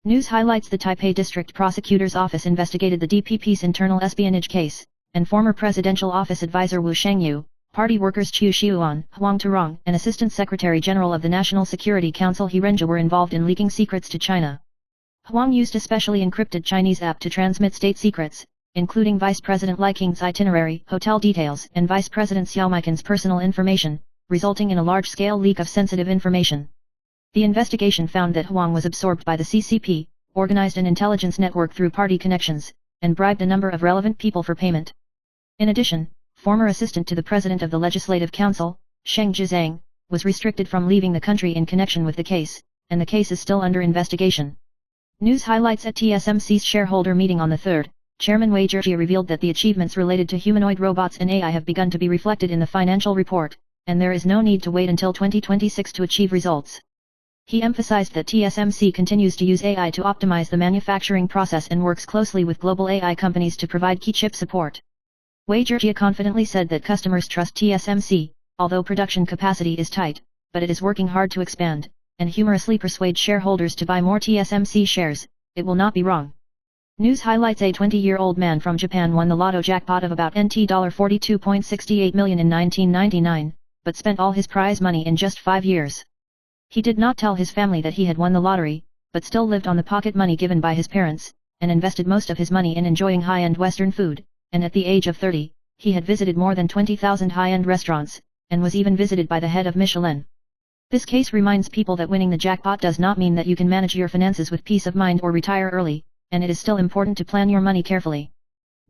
News highlights the Taipei District Prosecutor's Office investigated the DPP's internal espionage case, and former Presidential Office Advisor Wu Shengyu, party workers Chu Xiuan, Huang Turong, and Assistant Secretary General of the National Security Council He Renjia were involved in leaking secrets to China. Huang used a specially encrypted Chinese app to transmit state secrets, including Vice President Li Qing's itinerary, hotel details, and Vice President Xiao Maiken's personal information, resulting in a large-scale leak of sensitive information. The investigation found that Huang was absorbed by the CCP, organized an intelligence network through party connections, and bribed a number of relevant people for payment. In addition, former assistant to the President of the Legislative Council, Sheng Zhizang, was restricted from leaving the country in connection with the case, and the case is still under investigation. News highlights at TSMC's shareholder meeting on the 3rd, Chairman Wei Zhijia revealed that the achievements related to humanoid robots and AI have begun to be reflected in the financial report, and there is no need to wait until 2026 to achieve results. He emphasized that TSMC continues to use AI to optimize the manufacturing process and works closely with global AI companies to provide key chip support. Wei Zhijia confidently said that customers trust TSMC, although production capacity is tight, but it is working hard to expand, and humorously persuade shareholders to buy more TSMC shares. It will not be wrong. News highlights a 20-year-old man from Japan won the lotto jackpot of about NT $42.68 million in 1999, but spent all his prize money in just 5 years. He did not tell his family that he had won the lottery, but still lived on the pocket money given by his parents, and invested most of his money in enjoying high-end Western food, and at the age of 30, he had visited more than 20,000 high-end restaurants, and was even visited by the head of Michelin. This case reminds people that winning the jackpot does not mean that you can manage your finances with peace of mind or retire early, and it is still important to plan your money carefully.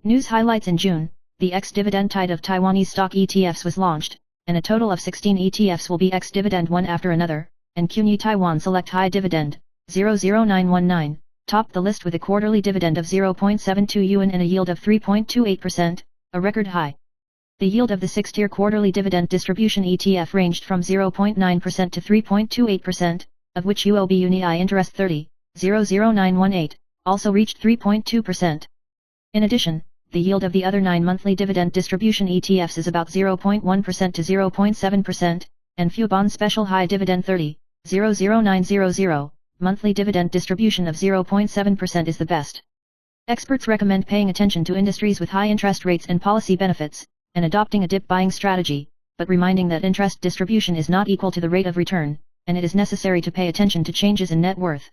News highlights in June, the ex-dividend tide of Taiwanese stock ETFs was launched, and a total of 16 ETFs will be ex-dividend one after another, and CUNY Taiwan Select High Dividend, 00919, topped the list with a quarterly dividend of 0.72 yuan and a yield of 3.28%, a record high. The yield of the 6-tier quarterly dividend distribution ETF ranged from 0.9% to 3.28%, of which UOB Uni I Interest 30, 00918, also reached 3.2%. In addition, the yield of the other 9 monthly dividend distribution ETFs is about 0.1% to 0.7%, and Fubon Special High Dividend 30, 00900, monthly dividend distribution of 0.7% is the best. Experts recommend paying attention to industries with high interest rates and policy benefits, and adopting a dip buying strategy, but reminding that interest distribution is not equal to the rate of return, and it is necessary to pay attention to changes in net worth.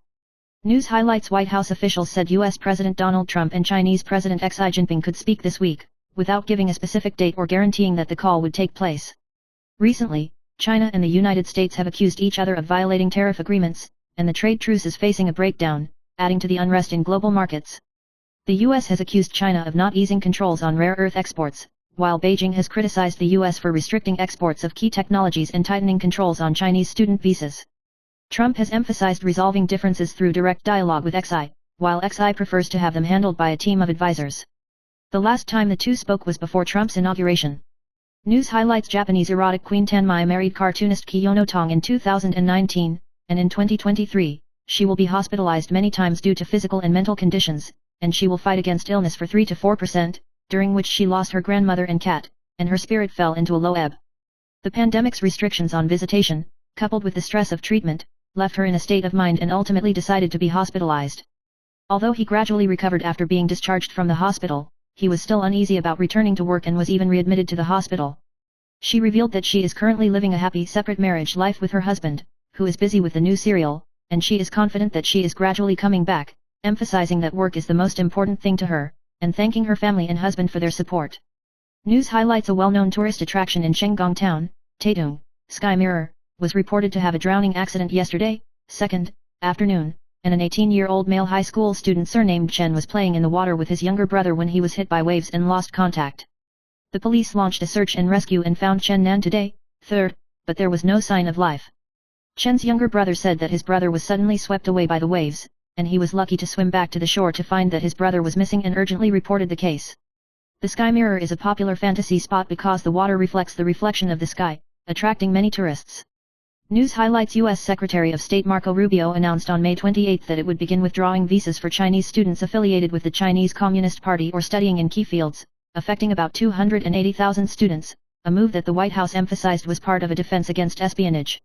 News highlights White House officials said US President Donald Trump and Chinese President Xi Jinping could speak this week, without giving a specific date or guaranteeing that the call would take place. Recently, China and the United States have accused each other of violating tariff agreements, and the trade truce is facing a breakdown, adding to the unrest in global markets. The US has accused China of not easing controls on rare earth exports, while Beijing has criticized the US for restricting exports of key technologies and tightening controls on Chinese student visas. Trump has emphasized resolving differences through direct dialogue with Xi, while Xi prefers to have them handled by a team of advisors. The last time the two spoke was before Trump's inauguration. News highlights Japanese erotic queen Tanmai married cartoonist Kiyono Tong in 2019, and in 2023, she will be hospitalized many times due to physical and mental conditions, and she will fight against illness for 3 to 4%, during which she lost her grandmother and cat, and her spirit fell into a low ebb. The pandemic's restrictions on visitation, coupled with the stress of treatment, left her in a state of mind and ultimately decided to be hospitalized. Although he gradually recovered after being discharged from the hospital, he was still uneasy about returning to work and was even readmitted to the hospital. She revealed that she is currently living a happy separate marriage life with her husband, who is busy with the new serial, and she is confident that she is gradually coming back, emphasizing that work is the most important thing to her, and thanking her family and husband for their support. News highlights a well-known tourist attraction in Shenggong Town, Taitung, Sky Mirror, was reported to have a drowning accident yesterday, 2nd, afternoon, and an 18-year-old male high school student surnamed Chen was playing in the water with his younger brother when he was hit by waves and lost contact. The police launched a search and rescue and found Chen Nan today, 3rd, but there was no sign of life. Chen's younger brother said that his brother was suddenly swept away by the waves, and he was lucky to swim back to the shore to find that his brother was missing and urgently reported the case. The Sky Mirror is a popular fantasy spot because the water reflects the reflection of the sky, attracting many tourists. News highlights: U.S. Secretary of State Marco Rubio announced on May 28 that it would begin withdrawing visas for Chinese students affiliated with the Chinese Communist Party or studying in key fields, affecting about 280,000 students, a move that the White House emphasized was part of a defense against espionage.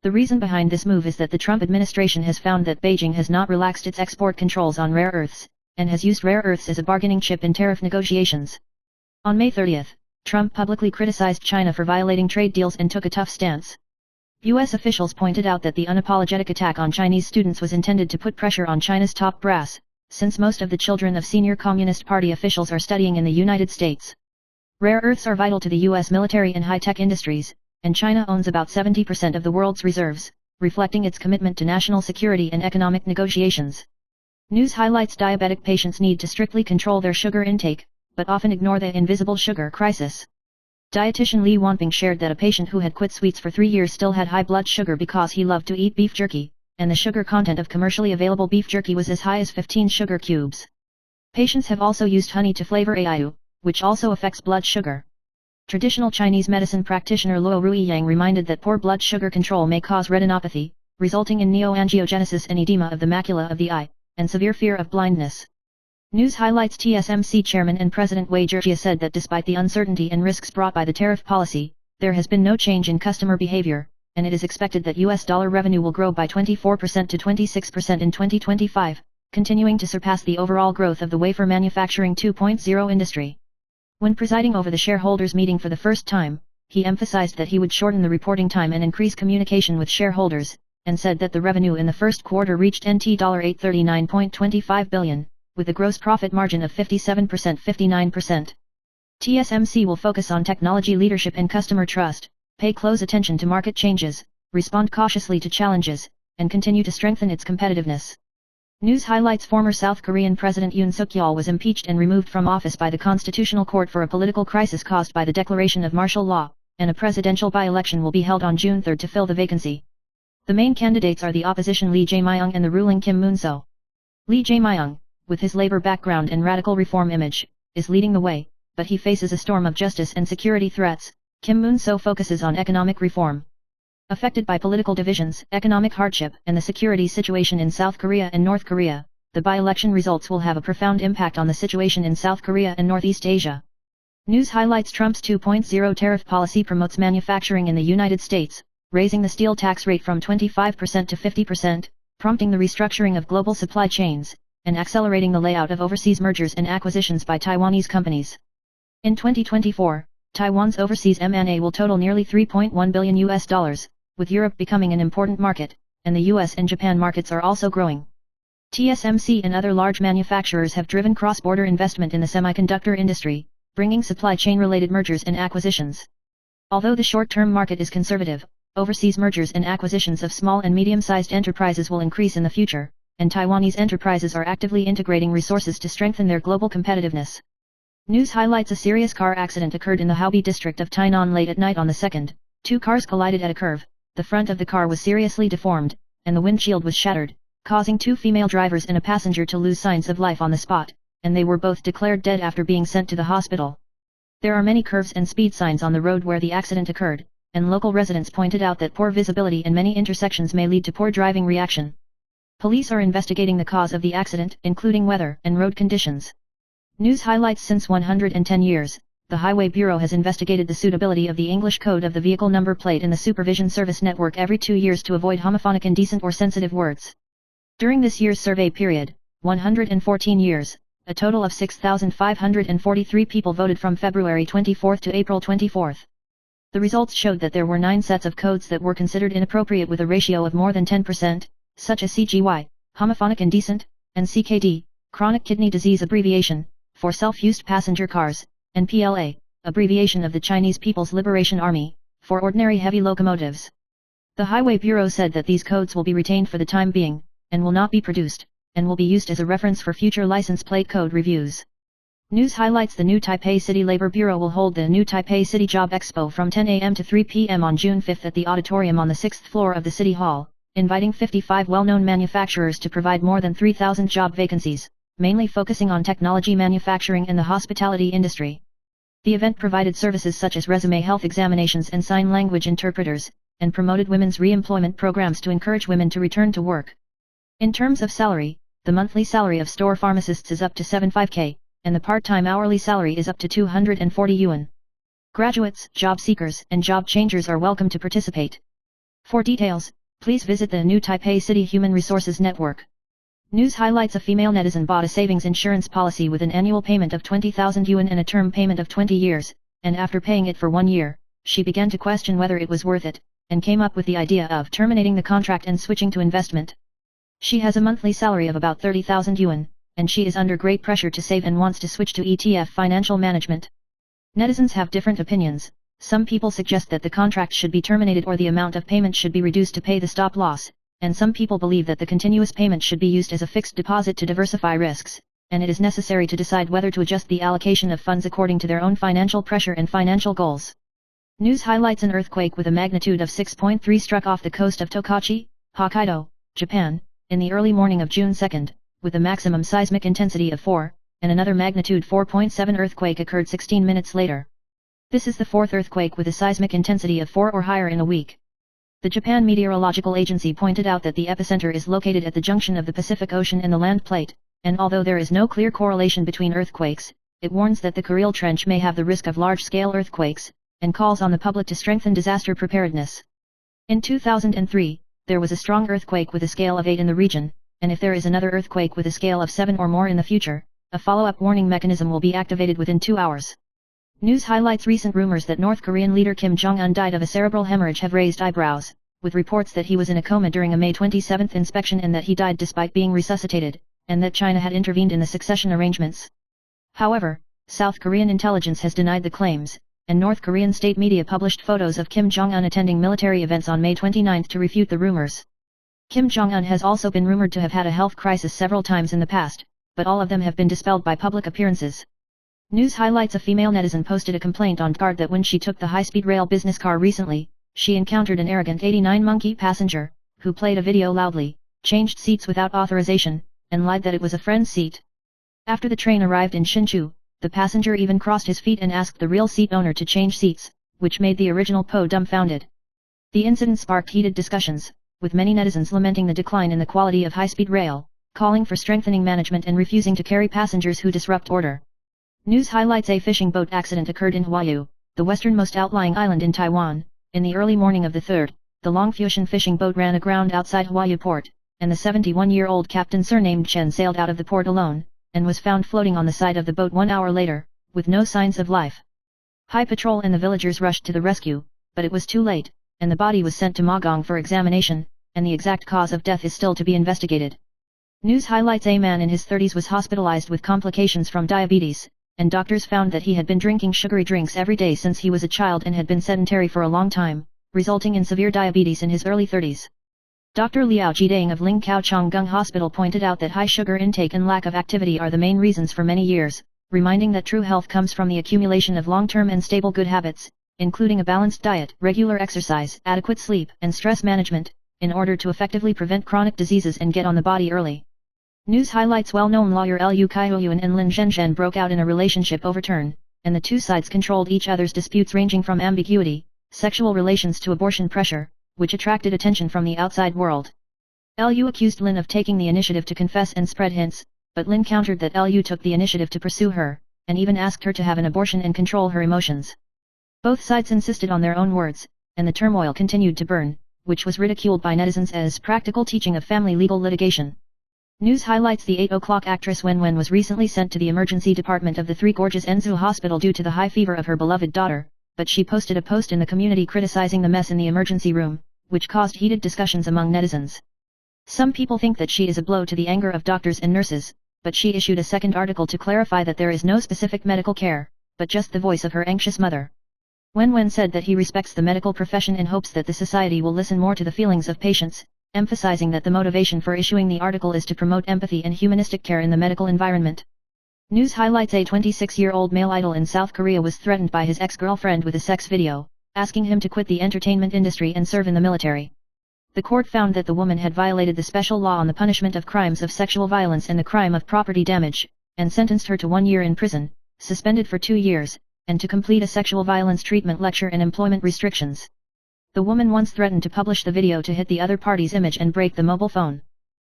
The reason behind this move is that the Trump administration has found that Beijing has not relaxed its export controls on rare earths, and has used rare earths as a bargaining chip in tariff negotiations. On May 30, Trump publicly criticized China for violating trade deals and took a tough stance. U.S. officials pointed out that the unapologetic attack on Chinese students was intended to put pressure on China's top brass, since most of the children of senior Communist Party officials are studying in the United States. Rare earths are vital to the U.S. military and high-tech industries, and China owns about 70% of the world's reserves, reflecting its commitment to national security and economic negotiations. News highlights: diabetic patients need to strictly control their sugar intake, but often ignore the invisible sugar crisis. Dietitian Li Wanping shared that a patient who had quit sweets for 3 years still had high blood sugar because he loved to eat beef jerky, and the sugar content of commercially available beef jerky was as high as 15 sugar cubes. Patients have also used honey to flavor aiyu, which also affects blood sugar. Traditional Chinese medicine practitioner Luo Ruiyang reminded that poor blood sugar control may cause retinopathy, resulting in neoangiogenesis and edema of the macula of the eye, and severe fear of blindness. News highlights: TSMC Chairman and President Wei Zhijia said that despite the uncertainty and risks brought by the tariff policy, there has been no change in customer behavior, and it is expected that US dollar revenue will grow by 24% to 26% in 2025, continuing to surpass the overall growth of the wafer manufacturing 2.0 industry. When presiding over the shareholders' meeting for the first time, he emphasized that he would shorten the reporting time and increase communication with shareholders, and said that the revenue in the first quarter reached $839.25 billion, with a gross profit margin of 57%-59%. TSMC will focus on technology leadership and customer trust, pay close attention to market changes, respond cautiously to challenges, and continue to strengthen its competitiveness. News highlights: former South Korean President Yoon Suk-yeol was impeached and removed from office by the Constitutional Court for a political crisis caused by the declaration of martial law, and a presidential by-election will be held on June 3 to fill the vacancy. The main candidates are the opposition Lee Jae-myung and the ruling Kim Moon-so. Lee Jae-myung, with his labor background and radical reform image, is leading the way, but he faces a storm of justice and security threats. Kim Moon-so focuses on economic reform. Affected by political divisions, economic hardship, and the security situation in South Korea and North Korea, the by-election results will have a profound impact on the situation in South Korea and Northeast Asia. News highlights: Trump's 2.0 tariff policy promotes manufacturing in the United States, raising the steel tax rate from 25% to 50%, prompting the restructuring of global supply chains, and accelerating the layout of overseas mergers and acquisitions by Taiwanese companies. In 2024, Taiwan's overseas M&A will total nearly $3.1 billion, with Europe becoming an important market, and the US and Japan markets are also growing. TSMC and other large manufacturers have driven cross-border investment in the semiconductor industry, bringing supply chain-related mergers and acquisitions. Although the short-term market is conservative, overseas mergers and acquisitions of small and medium-sized enterprises will increase in the future, and Taiwanese enterprises are actively integrating resources to strengthen their global competitiveness. News highlights: a serious car accident occurred in the Haobi district of Tainan late at night on the 2nd. Two cars collided at a curve. The front of the car was seriously deformed, and the windshield was shattered, causing 2 female drivers and a passenger to lose signs of life on the spot, and they were both declared dead after being sent to the hospital. There are many curves and speed signs on the road where the accident occurred, and local residents pointed out that poor visibility in many intersections may lead to poor driving reaction. Police are investigating the cause of the accident, including weather and road conditions. News highlights: since 110 years, the Highway Bureau has investigated the suitability of the English code of the vehicle number plate in the supervision service network every 2 years to avoid homophonic, indecent or sensitive words. During this year's survey period, 114 years, a total of 6,543 people voted from February 24 to April 24. The results showed that there were 9 sets of codes that were considered inappropriate with a ratio of more than 10%, such as CGY, homophonic indecent, and CKD, chronic kidney disease abbreviation, for self-used passenger cars, and PLA, abbreviation of the Chinese People's Liberation Army, for ordinary heavy locomotives. The Highway Bureau said that these codes will be retained for the time being, and will not be produced, and will be used as a reference for future license plate code reviews. News highlights: the New Taipei City Labor Bureau will hold the New Taipei City Job Expo from 10 a.m. to 3 p.m. on June 5 at the auditorium on the 6th floor of the City Hall, inviting 55 well-known manufacturers to provide more than 3,000 job vacancies, mainly focusing on technology manufacturing and the hospitality industry. The event provided services such as resume health examinations and sign language interpreters, and promoted women's re-employment programs to encourage women to return to work. In terms of salary, the monthly salary of store pharmacists is up to 75k, and the part-time hourly salary is up to 240 yuan. Graduates, job seekers, and job changers are welcome to participate. For details, please visit the New Taipei City Human Resources Network. News highlights: a female netizen bought a savings insurance policy with an annual payment of 20,000 yuan and a term payment of 20 years, and after paying it for 1 year, she began to question whether it was worth it, and came up with the idea of terminating the contract and switching to investment. She has a monthly salary of about 30,000 yuan, and she is under great pressure to save and wants to switch to ETF financial management. Netizens have different opinions. Some people suggest that the contract should be terminated or the amount of payment should be reduced to pay the stop loss, and some people believe that the continuous payment should be used as a fixed deposit to diversify risks, and it is necessary to decide whether to adjust the allocation of funds according to their own financial pressure and financial goals. News highlights: an earthquake with a magnitude of 6.3 struck off the coast of Tokachi, Hokkaido, Japan, in the early morning of June 2, with a maximum seismic intensity of 4, and another magnitude 4.7 earthquake occurred 16 minutes later. This is the fourth earthquake with a seismic intensity of 4 or higher in a week. The Japan Meteorological Agency pointed out that the epicenter is located at the junction of the Pacific Ocean and the land plate, and although there is no clear correlation between earthquakes, it warns that the Kuriil Trench may have the risk of large-scale earthquakes, and calls on the public to strengthen disaster preparedness. In 2003, there was a strong earthquake with a scale of 8 in the region, and if there is another earthquake with a scale of 7 or more in the future, a follow-up warning mechanism will be activated within 2 hours. News highlights: recent rumors that North Korean leader Kim Jong-un died of a cerebral hemorrhage have raised eyebrows, with reports that he was in a coma during a May 27 inspection and that he died despite being resuscitated, and that China had intervened in the succession arrangements. However, South Korean intelligence has denied the claims, and North Korean state media published photos of Kim Jong-un attending military events on May 29 to refute the rumors. Kim Jong-un has also been rumored to have had a health crisis several times in the past, but all of them have been dispelled by public appearances. News highlights: a female netizen posted a complaint on Guard that when she took the high-speed rail business car recently, she encountered an arrogant 89 monkey passenger, who played a video loudly, changed seats without authorization, and lied that it was a friend's seat. After the train arrived in Hsinchu, the passenger even crossed his feet and asked the real seat owner to change seats, which made the original Po dumbfounded. The incident sparked heated discussions, with many netizens lamenting the decline in the quality of high-speed rail, calling for strengthening management and refusing to carry passengers who disrupt order. News highlights: a fishing boat accident occurred in Huaiyu, the westernmost outlying island in Taiwan. In the early morning of the 3rd, the Longfusion fishing boat ran aground outside Huaiyu port, and the 71-year-old captain surnamed Chen sailed out of the port alone, and was found floating on the side of the boat 1 hour later, with no signs of life. High Patrol and the villagers rushed to the rescue, but it was too late, and the body was sent to Magong for examination, and the exact cause of death is still to be investigated. News highlights: a man in his 30s was hospitalized with complications from diabetes, and doctors found that he had been drinking sugary drinks every day since he was a child and had been sedentary for a long time, resulting in severe diabetes in his early 30s. Dr. Liao Jidang of Lingkao Chonggung Hospital pointed out that high sugar intake and lack of activity are the main reasons for many years, reminding that true health comes from the accumulation of long-term and stable good habits, including a balanced diet, regular exercise, adequate sleep, and stress management, in order to effectively prevent chronic diseases and get on the body early. News highlights: well-known lawyer Liu Kaiyuan and Lin Zhenzhen broke out in a relationship overturn, and the two sides controlled each other's disputes ranging from ambiguity, sexual relations to abortion pressure, which attracted attention from the outside world. Liu accused Lin of taking the initiative to confess and spread hints, but Lin countered that Liu took the initiative to pursue her, and even asked her to have an abortion and control her emotions. Both sides insisted on their own words, and the turmoil continued to burn, which was ridiculed by netizens as practical teaching of family legal litigation. News highlights: the 8 o'clock actress Wen Wen was recently sent to the emergency department of the Three Gorges Enzu Hospital due to the high fever of her beloved daughter, but she posted a post in the community criticizing the mess in the emergency room, which caused heated discussions among netizens. Some people think that she is a blow to the anger of doctors and nurses, but she issued a second article to clarify that there is no specific medical care, but just the voice of her anxious mother. Wen Wen said that he respects the medical profession and hopes that the society will listen more to the feelings of patients, emphasizing that the motivation for issuing the article is to promote empathy and humanistic care in the medical environment. News highlights: a 26-year-old male idol in South Korea was threatened by his ex-girlfriend with a sex video, asking him to quit the entertainment industry and serve in the military. The court found that the woman had violated the special law on the punishment of crimes of sexual violence and the crime of property damage, and sentenced her to 1 year in prison, suspended for 2 years, and to complete a sexual violence treatment lecture and employment restrictions. The woman once threatened to publish the video to hit the other party's image and break the mobile phone.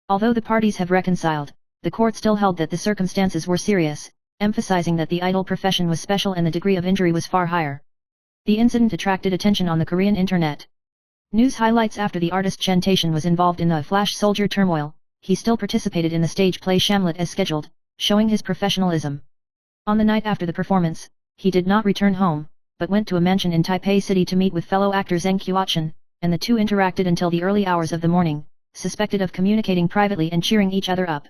Although the parties have reconciled, the court still held that the circumstances were serious, emphasizing that the idol profession was special and the degree of injury was far higher. The incident attracted attention on the Korean internet. News highlights: after the artist Chen Taishan was involved in the Flash Soldier turmoil, he still participated in the stage play Shamlet as scheduled, showing his professionalism. On the night after the performance, he did not return home, but went to a mansion in Taipei City to meet with fellow actor Zheng Qiuchen, and the two interacted until the early hours of the morning, suspected of communicating privately and cheering each other up.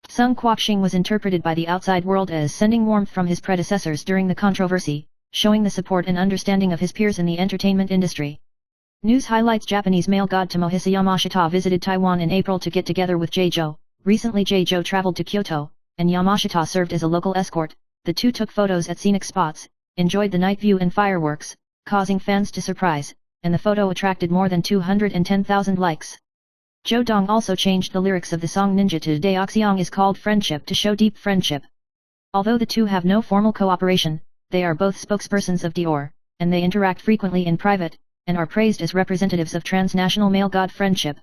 Sung Kwok-shing was interpreted by the outside world as sending warmth from his predecessors during the controversy, showing the support and understanding of his peers in the entertainment industry. News highlights: Japanese male god Tomohisa Yamashita visited Taiwan in April to get together with Jae-jo. Recently Jae-jo traveled to Kyoto, and Yamashita served as a local escort. The two took photos at scenic spots, enjoyed the night view and fireworks, causing fans to surprise, and the photo attracted more than 210,000 likes. Jo Dong also changed the lyrics of the song Ninja to Deoxyong is called Friendship to show deep friendship. Although the two have no formal cooperation, they are both spokespersons of Dior, and they interact frequently in private, and are praised as representatives of transnational male god friendship.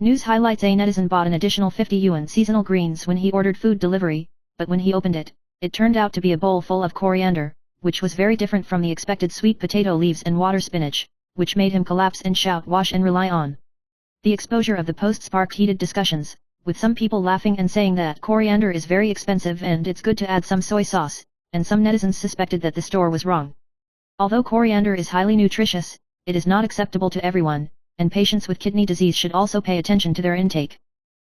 News highlights: a netizen bought an additional 50 yuan seasonal greens when he ordered food delivery, but when he opened it, it turned out to be a bowl full of coriander, which was very different from the expected sweet potato leaves and water spinach, which made him collapse and shout wash and rely on. The exposure of the post sparked heated discussions, with some people laughing and saying that coriander is very expensive and it's good to add some soy sauce, and some netizens suspected that the store was wrong. Although coriander is highly nutritious, it is not acceptable to everyone, and patients with kidney disease should also pay attention to their intake.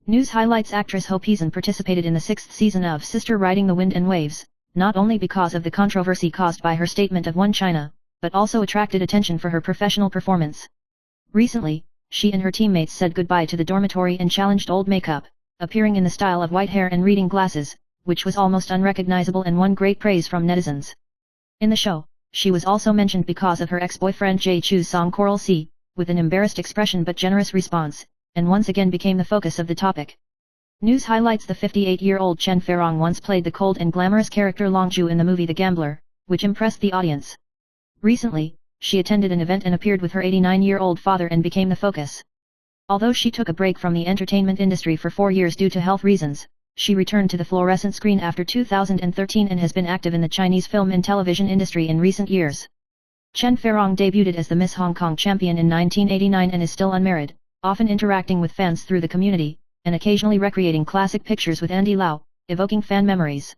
News highlights: actress Ho Pizan participated in the 6th season of Sister Riding the Wind and Waves, not only because of the controversy caused by her statement of One China, but also attracted attention for her professional performance. Recently, she and her teammates said goodbye to the dormitory and challenged old makeup, appearing in the style of white hair and reading glasses, which was almost unrecognizable and won great praise from netizens. In the show, she was also mentioned because of her ex-boyfriend Jae Chu's song Coral Sea, with an embarrassed expression but generous response, and once again became the focus of the topic. News highlights: the 58-year-old Chen Ferong once played the cold and glamorous character Longju in the movie The Gambler, which impressed the audience. Recently, she attended an event and appeared with her 89-year-old father and became the focus. Although she took a break from the entertainment industry for 4 years due to health reasons, she returned to the fluorescent screen after 2013 and has been active in the Chinese film and television industry in recent years. Chen Ferong debuted as the Miss Hong Kong champion in 1989 and is still unmarried, often interacting with fans through the community, and occasionally recreating classic pictures with Andy Lau, evoking fan memories.